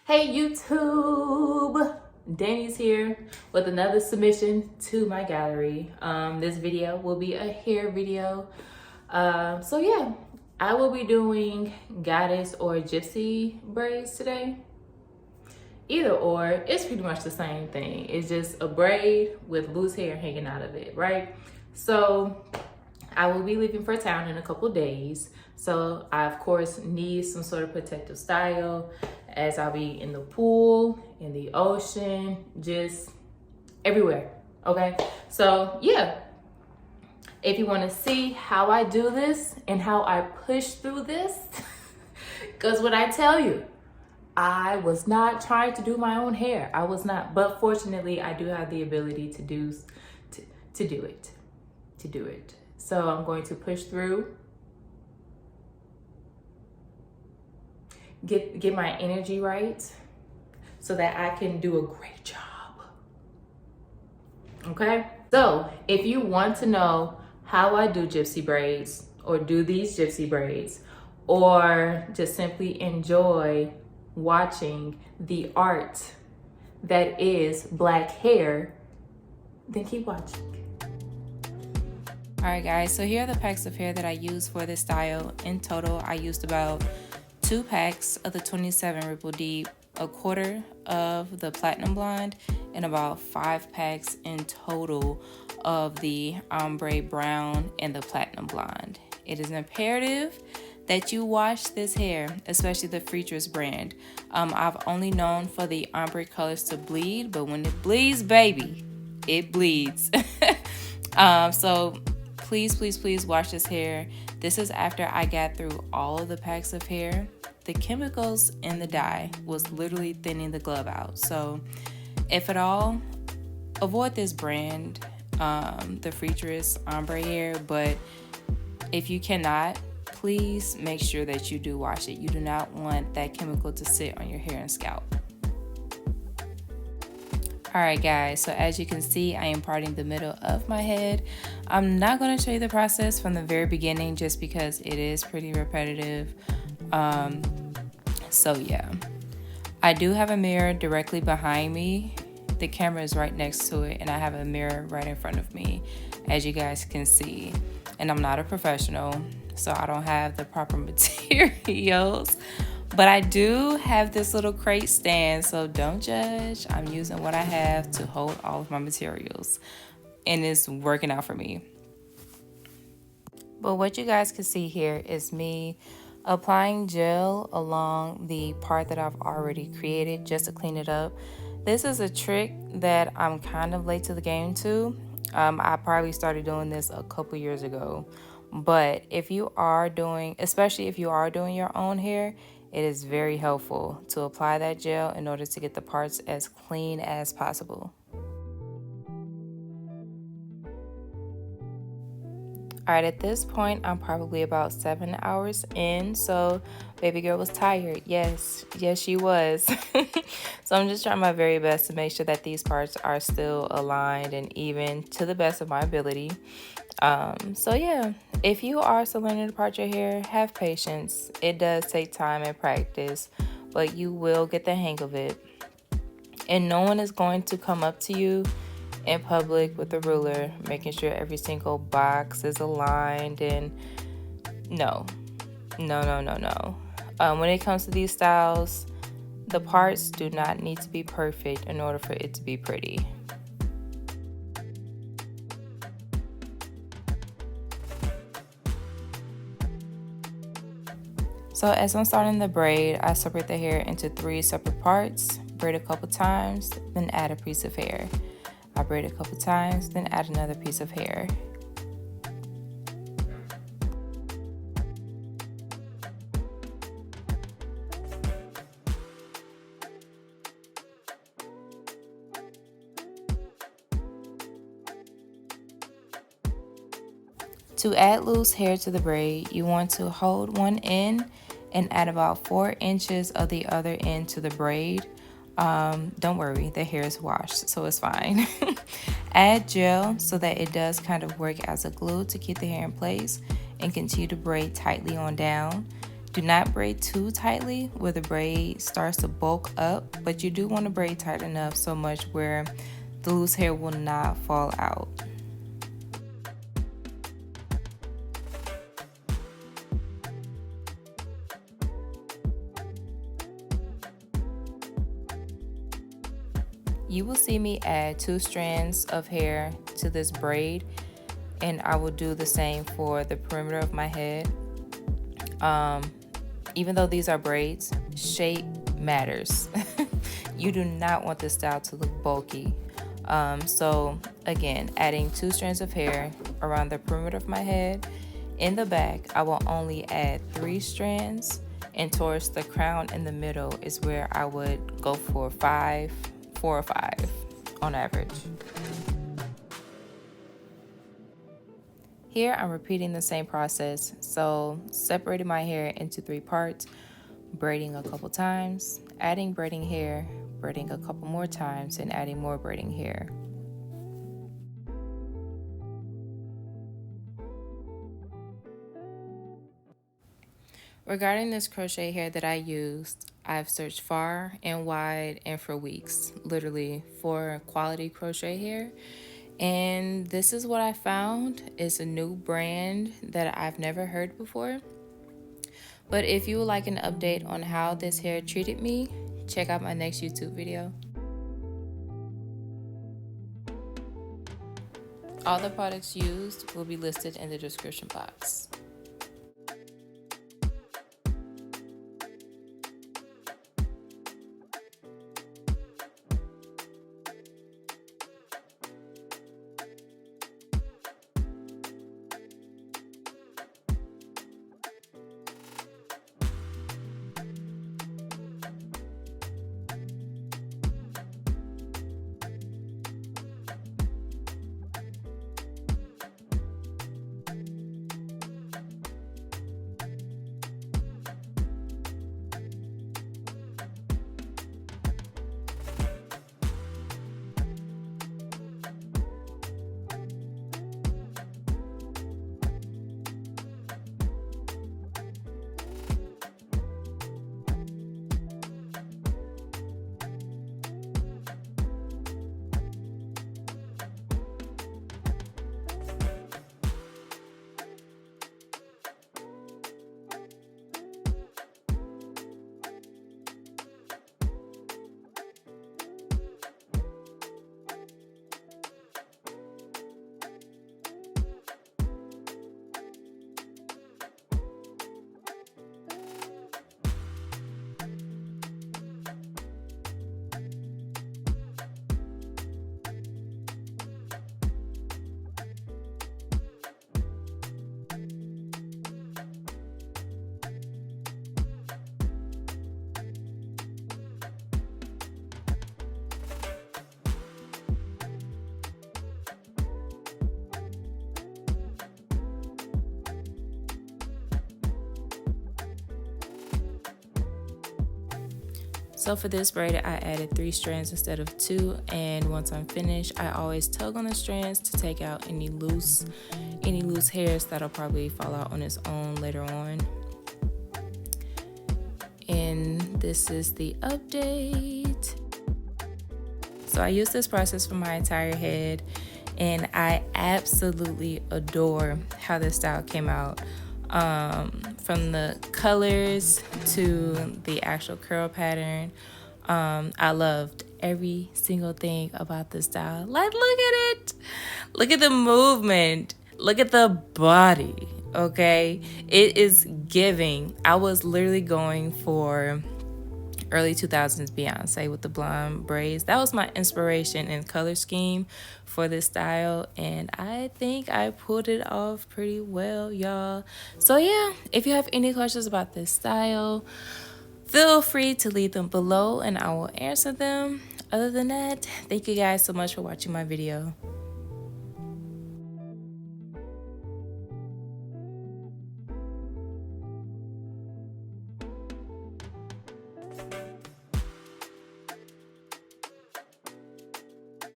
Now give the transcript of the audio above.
Hey YouTube, Danny's here with another submission to my gallery. This video will be a hair video. So yeah, I will be doing goddess or gypsy braids today. Either or, it's pretty much the same thing. It's just a braid with loose hair hanging out of it, right? So I will be leaving for town in a couple days. So I of course need some sort of protective style as I'll be in the pool, in the ocean, just everywhere, okay? So yeah, if you wanna see how I do this and how I push through this, because what I tell you, I was not trying to do my own hair. I was not, but fortunately I do have the ability to do it. So I'm going to push through, get my energy right so that I can do a great job. Okay? So if you want to know how I do gypsy braids or do these gypsy braids or just simply enjoy watching the art that is black hair, then keep watching. Alright guys, so here are the packs of hair that I used for this style. In total, I used about 2 packs of the 27 Ripple Deep, a quarter of the Platinum Blonde, and about 5 packs in total of the Ombre Brown and the Platinum Blonde. It is imperative that you wash this hair, especially the FreeTress brand. I've only known for the ombre colors to bleed, but when it bleeds, baby, it bleeds. So please wash this hair. This is after I got through all of the packs of hair. The chemicals in the dye was literally thinning the glove out. So if at all, avoid this brand, the FreeTress ombre hair, but if you cannot, please make sure that you do wash it. You do not want that chemical to sit on your hair and scalp. Alright guys, so as you can see, I am parting the middle of my head. I'm not going to show you the process from the very beginning just because it is pretty repetitive. So yeah, I do have a mirror directly behind me. The camera is right next to it and I have a mirror right in front of me, as you guys can see. And I'm not a professional, so I don't have the proper materials. But I do have this little crate stand, so don't judge. I'm using what I have to hold all of my materials, and it's working out for me. But what you guys can see here is me applying gel along the part that I've already created just to clean it up. This is a trick that I'm kind of late to the game to. I probably started doing this a couple years ago. But if you are doing, especially if you are doing your own hair, it is very helpful to apply that gel in order to get the parts as clean as possible. Alright, at this point, I'm probably about 7 hours in, so baby girl was tired. Yes, she was. So I'm just trying my very best to make sure that these parts are still aligned and even to the best of my ability. So yeah, if you are still learning to part your hair, have patience. It does take time and practice, but you will get the hang of it. And no one is going to come up to you in public with a ruler, making sure every single box is aligned. And no. When it comes to these styles, the parts do not need to be perfect in order for it to be pretty. So as I'm starting the braid, I separate the hair into 3 separate parts, braid a couple times, then add a piece of hair. I braid a couple times, then add another piece of hair. To add loose hair to the braid, you want to hold one end and add about 4 inches of the other end to the braid. Don't worry, the hair is washed, so it's fine. Add gel so that it does kind of work as a glue to keep the hair in place and continue to braid tightly on down. Do not braid too tightly where the braid starts to bulk up, but you do want to braid tight enough so much where the loose hair will not fall out. You will see me add 2 strands of hair to this braid, and I will do the same for the perimeter of my head. Even though these are braids, shape matters. You do not want this style to look bulky. So again, adding 2 strands of hair around the perimeter of my head. In the back, I will only add 3 strands, and towards the crown in the middle is where I would go for 4 or 5 on average. Here I'm repeating the same process, so separating my hair into 3 parts, braiding a couple times, adding braiding hair, braiding a couple more times, and adding more braiding hair. Regarding this crochet hair that I used, I've searched far and wide and for weeks, literally, for quality crochet hair. And this is what I found. It's a new brand that I've never heard before. But if you would like an update on how this hair treated me, check out my next YouTube video. All the products used will be listed in the description box. So for this braid, I added 3 strands instead of 2, and once I'm finished, I always tug on the strands to take out any loose hairs that'll probably fall out on its own later on. And this is the update. So I used this process for my entire head, and I absolutely adore how this style came out. From the colors to the actual curl pattern, I loved every single thing about this style. Like, look at it, look at the movement, look at the body. Okay, it is giving. I was literally going for early 2000s Beyonce with the blonde braids. That was my inspiration and color scheme for this style, and I think I pulled it off pretty well, y'all. So yeah, if you have any questions about this style, feel free to leave them below and I will answer them. Other than that, thank you guys so much for watching my video.